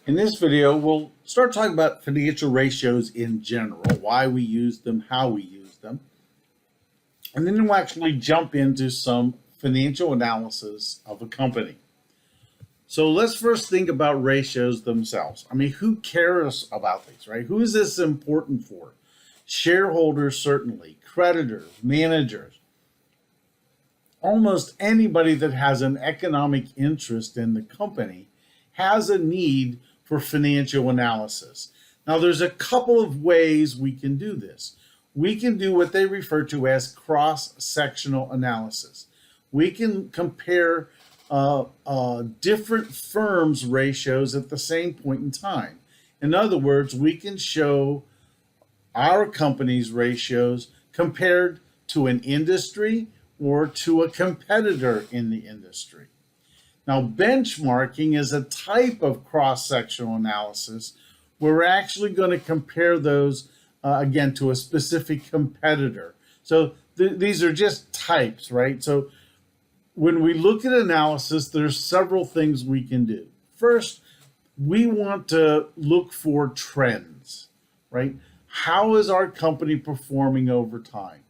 In this video, we'll start talking about financial ratios in general, why we use them, how we use them, and then we'll actually jump into some financial analysis of a company. So let's first think about ratios themselves. I mean, who cares about these, right? Who is this important for? Shareholders, certainly, creditors, managers, almost anybody that has an economic interest in the company has a need for financial analysis. Now, there's a couple of ways we can do this. We can do what they refer to as cross-sectional analysis. We can compare different firms' ratios at the same point in time. In other words, we can show our company's ratios compared to an industry or to a competitor in the industry. Now, benchmarking is a type of cross-sectional analysis where we're actually going to compare those, again, to a specific competitor. So these are just types, right? So when we look at analysis, there's several things we can do. First, we want to look for trends, right? How is our company performing over time?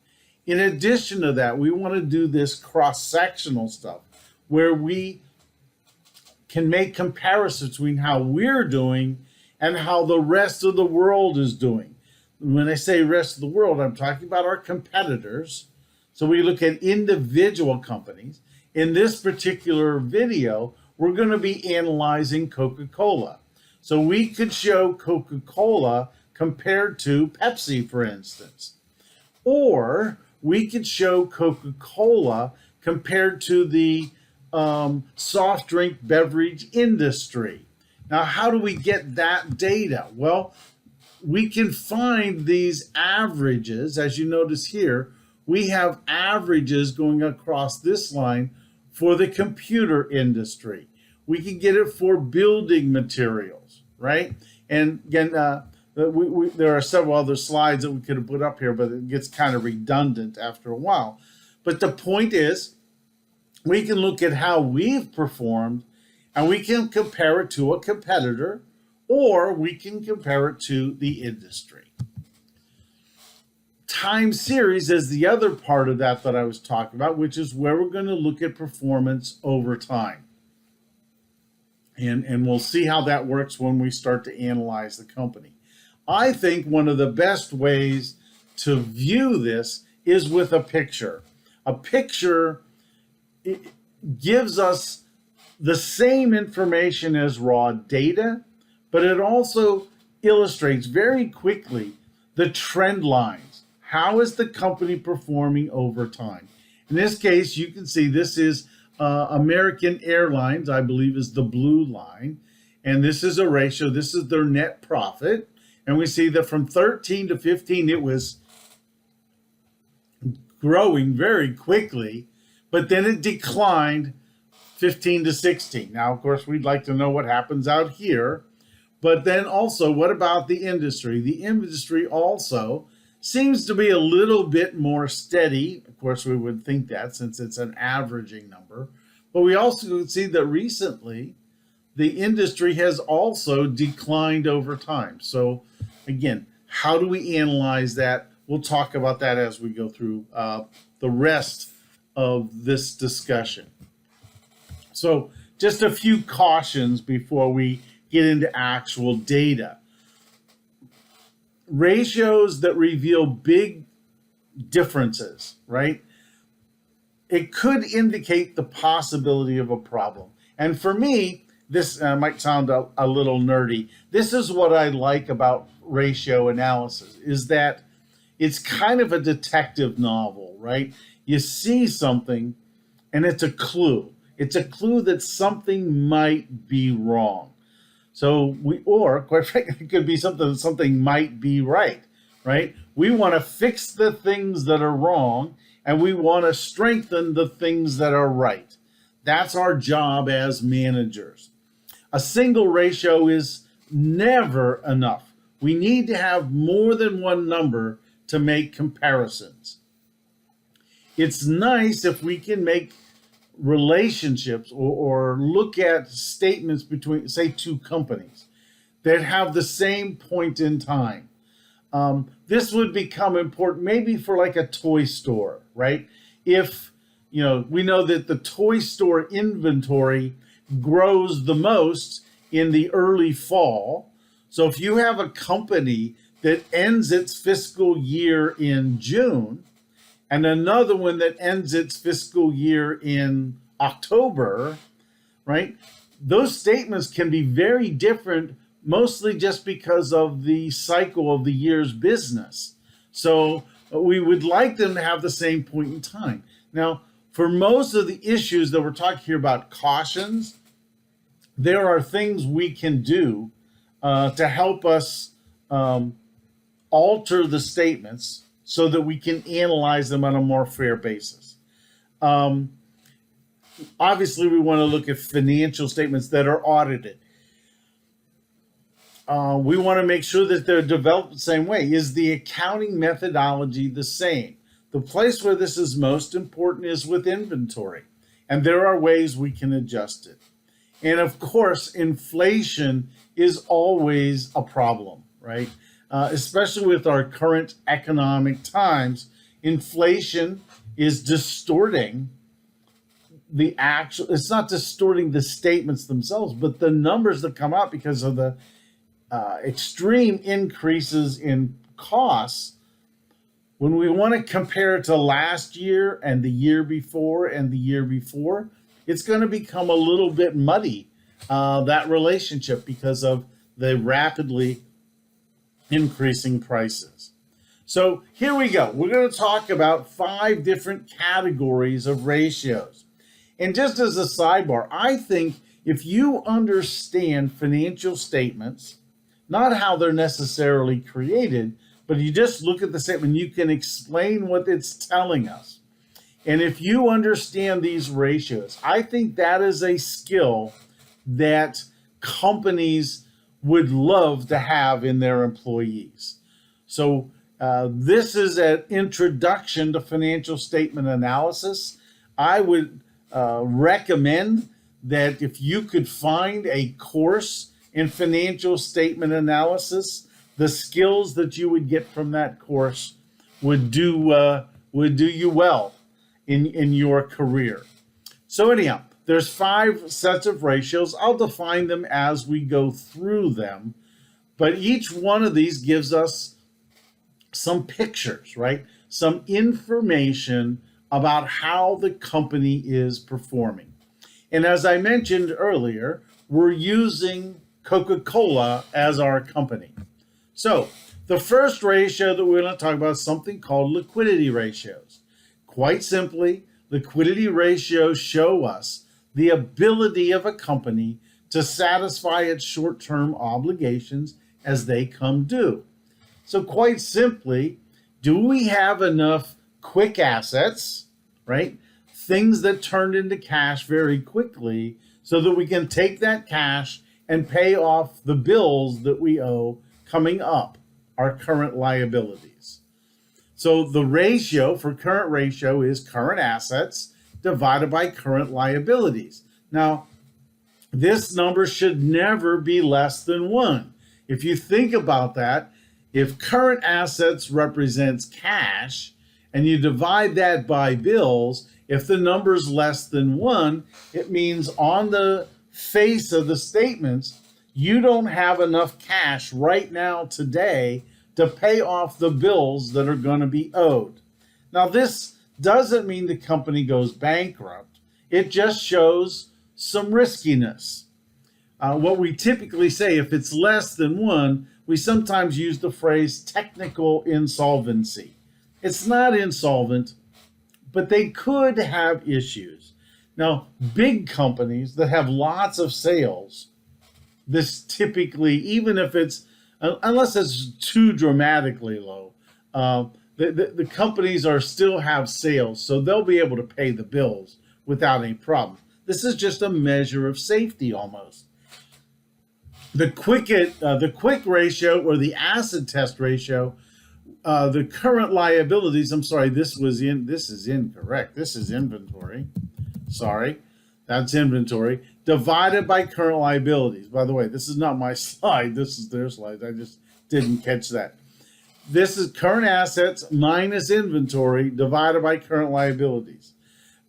In addition to that, we want to do this cross-sectional stuff where we can make comparisons between how we're doing and how the rest of the world is doing. When I say rest of the world, I'm talking about our competitors. So we look at individual companies. In this particular video, we're going to be analyzing Coca-Cola. So we could show Coca-Cola compared to Pepsi, for instance. Or we could show Coca-Cola compared to the soft drink beverage industry. Now, how do we get that data? Well, we can find these averages. As you notice here, we have averages going across this line for the computer industry. We can get it for building materials, right? And again, there are several other slides that we could have put up here, but it gets kind of redundant after a while. But the point is, we can look at how we've performed and we can compare it to a competitor, or we can compare it to the industry. Time series is the other part of that I was talking about, which is where we're going to look at performance over time. And we'll see how that works when we start to analyze the company. I think one of the best ways to view this is with a picture. A picture gives us the same information as raw data, but it also illustrates very quickly the trend lines. How is the company performing over time? In this case, you can see this is American Airlines, I believe is the blue line. And this is a ratio. This is their net profit. And we see that from 13 to 15, it was growing very quickly, but then it declined 15 to 16. Now, of course, we'd like to know what happens out here. But then also, what about the industry? The industry also seems to be a little bit more steady. Of course, we would think that since it's an averaging number. But we also see that recently, the industry has also declined over time. So again, how do we analyze that? We'll talk about that as we go through the rest of this discussion. So just a few cautions before we get into actual data. Ratios that reveal big differences, right? It could indicate the possibility of a problem. And for me, this might sound a little nerdy. This is what I like about ratio analysis, is that it's kind of a detective novel, right? You see something and it's a clue. It's a clue that something might be wrong. So or quite frankly, it could be something might be right, right? We want to fix the things that are wrong and we want to strengthen the things that are right. That's our job as managers. A single ratio is never enough. We need to have more than one number to make comparisons. It's nice if we can make relationships or look at statements between, say, two companies. that have the same point in time. This would become important maybe for like a toy store, right? If, we know that the toy store inventory grows the most in the early fall. So if you have a company that ends its fiscal year in June and another one that ends its fiscal year in October, right? Those statements can be very different, mostly just because of the cycle of the year's business. So we would like them to have the same point in time. Now, for most of the issues that we're talking here about cautions, there are things we can do to help us alter the statements so that we can analyze them on a more fair basis. Obviously, we want to look at financial statements that are audited. We want to make sure that they're developed the same way. Is the accounting methodology the same? The place where this is most important is with inventory, and there are ways we can adjust it. And of course, inflation is always a problem, right? Especially with our current economic times, inflation is distorting it's not distorting the statements themselves, but the numbers that come out because of the extreme increases in costs. When we want to compare it to last year and the year before and the year before, it's going to become a little bit muddy, that relationship, because of the rapidly increasing prices. So here we go. We're going to talk about 5 different categories of ratios. And just as a sidebar, I think if you understand financial statements, not how they're necessarily created, but you just look at the statement, you can explain what it's telling us. And if you understand these ratios, I think that is a skill that companies would love to have in their employees. So this is an introduction to financial statement analysis. I would recommend that if you could find a course in financial statement analysis, the skills that you would get from that course would do you well in your career. So anyhow, there's 5 sets of ratios. I'll define them as we go through them, but each one of these gives us some pictures, right? Some information about how the company is performing. And as I mentioned earlier, we're using Coca-Cola as our company. So the first ratio that we're going to talk about is something called liquidity ratios. Quite simply, liquidity ratios show us the ability of a company to satisfy its short-term obligations as they come due. So quite simply, do we have enough quick assets, right? Things that turn into cash very quickly so that we can take that cash and pay off the bills that we owe coming up, our current liabilities. So the ratio for current ratio is current assets divided by current liabilities. Now, this number should never be less than 1. If you think about that, if current assets represents cash and you divide that by bills, if the number is less than 1, it means on the face of the statements, you don't have enough cash right now today to pay off the bills that are going to be owed. Now, this doesn't mean the company goes bankrupt. It just shows some riskiness. What we typically say, if it's less than 1, we sometimes use the phrase technical insolvency. It's not insolvent, but they could have issues. Now, big companies that have lots of sales, this typically, even if it's, unless it's too dramatically low, the companies are still have sales, so they'll be able to pay the bills without any problem. This is just a measure of safety almost. The quick ratio, or the acid test ratio, the current liabilities, I'm sorry, this is incorrect. This is inventory. Sorry, that's inventory. divided by current liabilities. By the way, this is not my slide. This is their slide. I just didn't catch that. This is current assets minus inventory divided by current liabilities.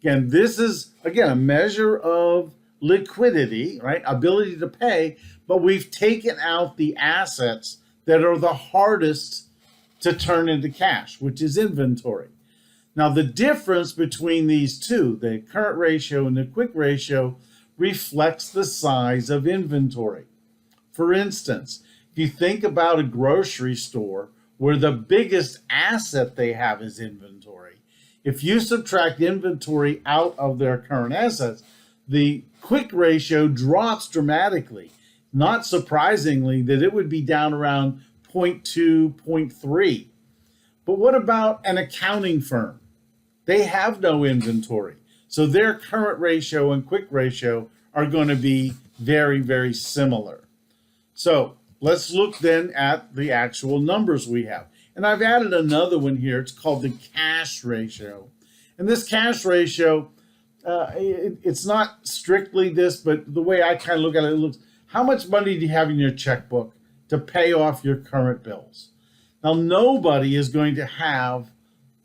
Again, this is, again, a measure of liquidity, right? Ability to pay, but we've taken out the assets that are the hardest to turn into cash, which is inventory. Now, the difference between these two, the current ratio and the quick ratio, reflects the size of inventory. For instance, if you think about a grocery store where the biggest asset they have is inventory, if you subtract inventory out of their current assets, the quick ratio drops dramatically. Not surprisingly, that it would be down around 0.2, 0.3. But what about an accounting firm? They have no inventory. So their current ratio and quick ratio are going to be very, very similar. So let's look then at the actual numbers we have. And I've added another one here. It's called the cash ratio. And this cash ratio, it's not strictly this, but the way I kind of look at it, it looks, how much money do you have in your checkbook to pay off your current bills? Now, nobody is going to have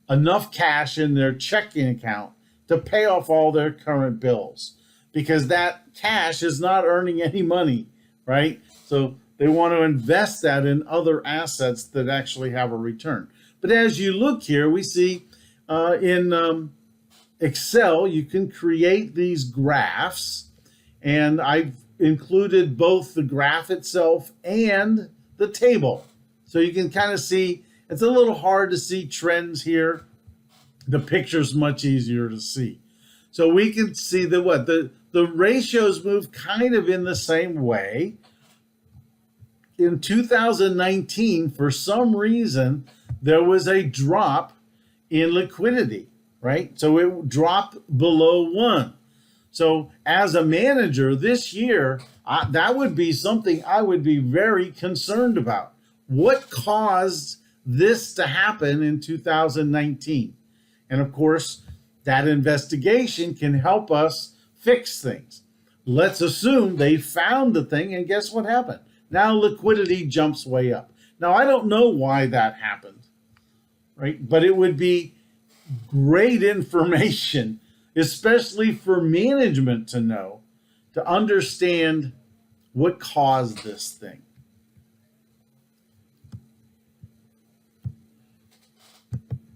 enough cash in their checking account to pay off all their current bills because that cash is not earning any money, right? So they want to invest that in other assets that actually have a return. But as you look here, we see in Excel, you can create these graphs, and I've included both the graph itself and the table. So you can kind of see, it's a little hard to see trends here. The picture's much easier to see. So we can see that the ratios move kind of in the same way. In 2019, for some reason, there was a drop in liquidity, right? So it dropped below 1. So as a manager this year, that would be something I would be very concerned about. What caused this to happen in 2019? And of course, that investigation can help us fix things. Let's assume they found the thing, and guess what happened? Now liquidity jumps way up. Now, I don't know why that happened, right? But it would be great information, especially for management to know, to understand what caused this thing.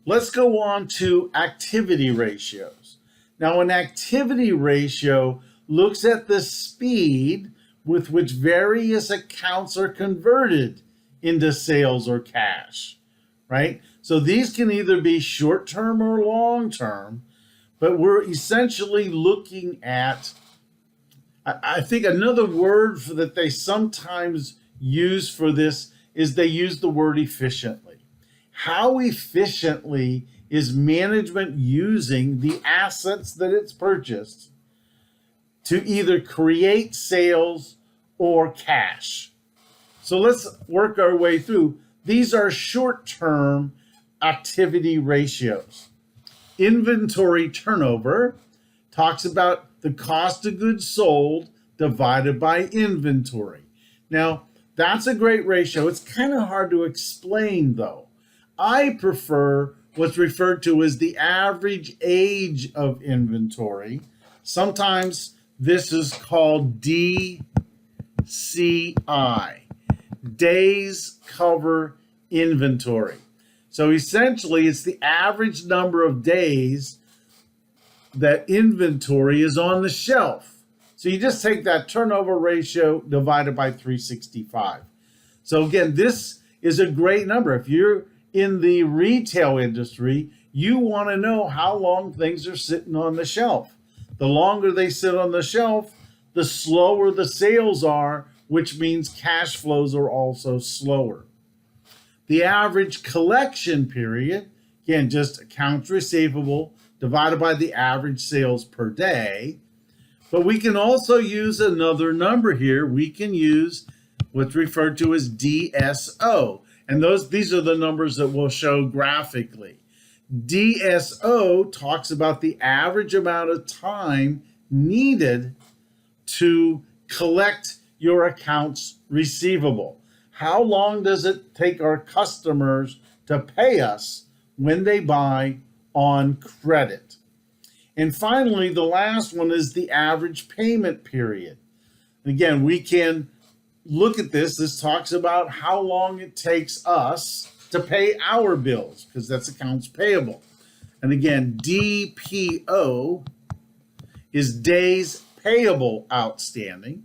Let's go on to activity ratios. Now, an activity ratio looks at the speed with which various accounts are converted into sales or cash, right? So these can either be short-term or long-term, but we're essentially looking at, I think another word that they sometimes use for this is they use the word efficiently. How efficiently is management using the assets that it's purchased to either create sales or cash? So let's work our way through. These are short-term activity ratios. Inventory turnover talks about the cost of goods sold divided by inventory. Now, that's a great ratio. It's kind of hard to explain, though. I prefer what's referred to as the average age of inventory. Sometimes this is called DCI, Days Cover Inventory. So essentially, it's the average number of days that inventory is on the shelf. So you just take that turnover ratio divided by 365. So again, this is a great number. If you're in the retail industry, you want to know how long things are sitting on the shelf. The longer they sit on the shelf, the slower the sales are, which means cash flows are also slower. The average collection period, again, just accounts receivable divided by the average sales per day. But we can also use another number here. We can use what's referred to as DSO. And these are the numbers that we'll show graphically. DSO talks about the average amount of time needed to collect your accounts receivable. How long does it take our customers to pay us when they buy on credit? And finally, the last one is the average payment period. Again, we can look at this. This talks about how long it takes us to pay our bills, because that's accounts payable. And again, DPO is days payable outstanding.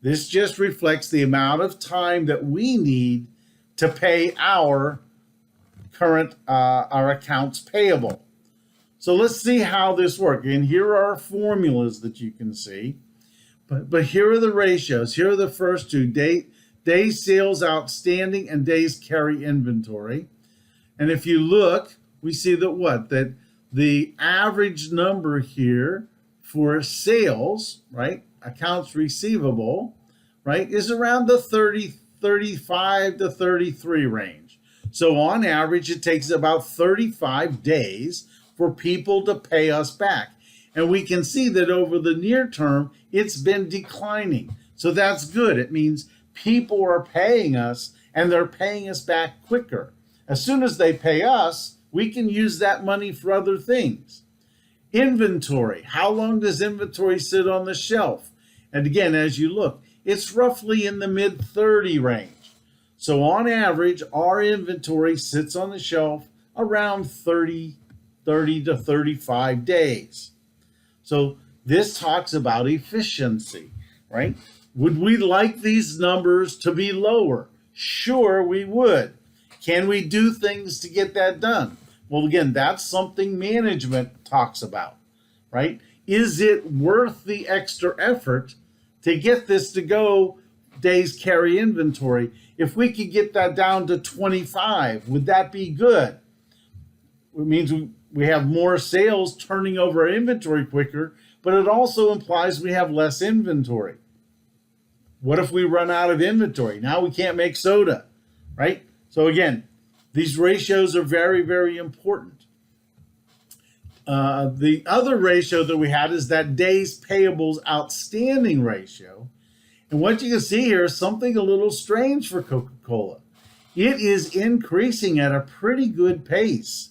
This just reflects the amount of time that we need to pay our accounts payable. So let's see how this works. And here are formulas that you can see. But here are the ratios. Here are the first two: days sales outstanding and days carry inventory. And if you look, we see that the average number here for sales, right, accounts receivable, right, is around the 35 to 33 range. So on average, it takes about 35 days for people to pay us back. And we can see that over the near term, it's been declining. So that's good. It means people are paying us and they're paying us back quicker. As soon as they pay us, we can use that money for other things. Inventory. How long does inventory sit on the shelf? And again, as you look, it's roughly in the mid 30 range. So on average, our inventory sits on the shelf around 30 to 35 days. So this talks about efficiency, right? Would we like these numbers to be lower? Sure, we would. Can we do things to get that done? Well, again, that's something management talks about, right? Is it worth the extra effort to get this to go days carry inventory? If we could get that down to 25, would that be good? It means we have more sales turning over our inventory quicker, but it also implies we have less inventory. What if we run out of inventory? Now we can't make soda, right? So again, these ratios are very, very important. The other ratio that we had is that days payables outstanding ratio. And what you can see here is something a little strange for Coca-Cola. It is increasing at a pretty good pace.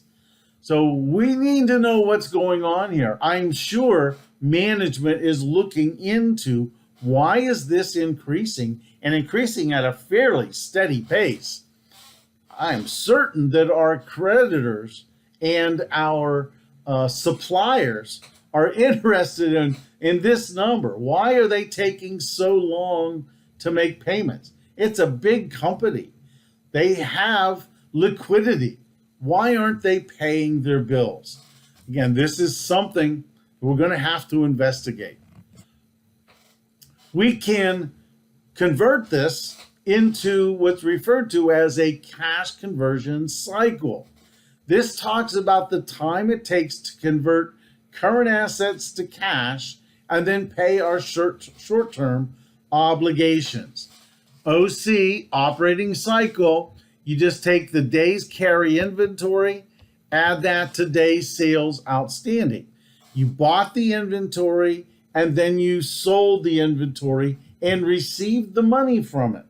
So we need to know what's going on here. I'm sure management is looking into why is this increasing and increasing at a fairly steady pace. I'm certain that our creditors and our suppliers are interested in this number. Why are they taking so long to make payments? It's a big company. They have liquidity. Why aren't they paying their bills? Again, this is something we're going to have to investigate. We can convert this into what's referred to as a cash conversion cycle. This talks about the time it takes to convert current assets to cash and then pay our short-term obligations. OC, operating cycle, you just take the days carry inventory, add that to days sales outstanding. You bought the inventory and then you sold the inventory and received the money from it.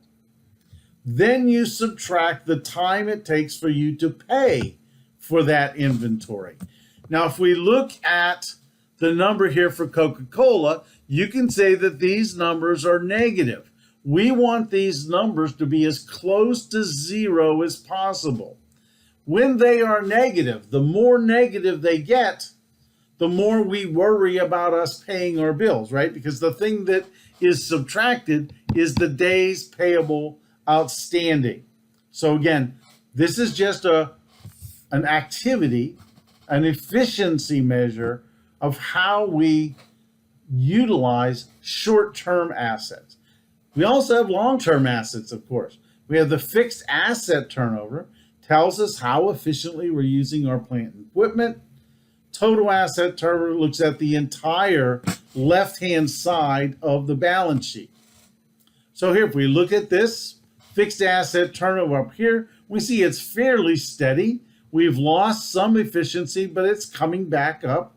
Then you subtract the time it takes for you to pay for that inventory. Now, if we look at the number here for Coca-Cola, you can say that these numbers are negative. We want these numbers to be as close to zero as possible. When they are negative, the more negative they get, the more we worry about us paying our bills, right? Because the thing that is subtracted is the days payable outstanding. So again, this is just an activity, an efficiency measure of how we utilize short-term assets. We also have long-term assets, of course. We have the fixed asset turnover, tells us how efficiently we're using our plant and equipment. Total asset turnover looks at the entire left-hand side of the balance sheet. So here, if we look at this fixed asset turnover up here, we see it's fairly steady. We've lost some efficiency, but it's coming back up.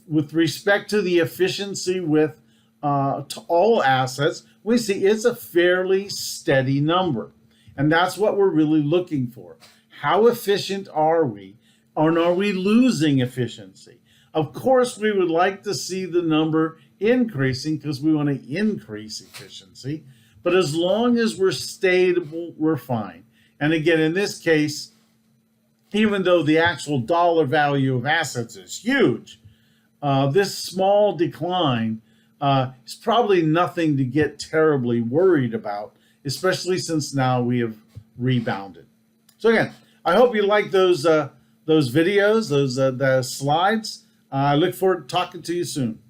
With respect to the efficiency with to all assets, we see it's a fairly steady number. And that's what we're really looking for. How efficient are we? Or are we losing efficiency? Of course, we would like to see the number increasing because we want to increase efficiency. But as long as we're stable, we're fine. And again, in this case, even though the actual dollar value of assets is huge, this small decline is probably nothing to get terribly worried about, especially since now we have rebounded. So again, I hope you like those videos, the slides. I look forward to talking to you soon.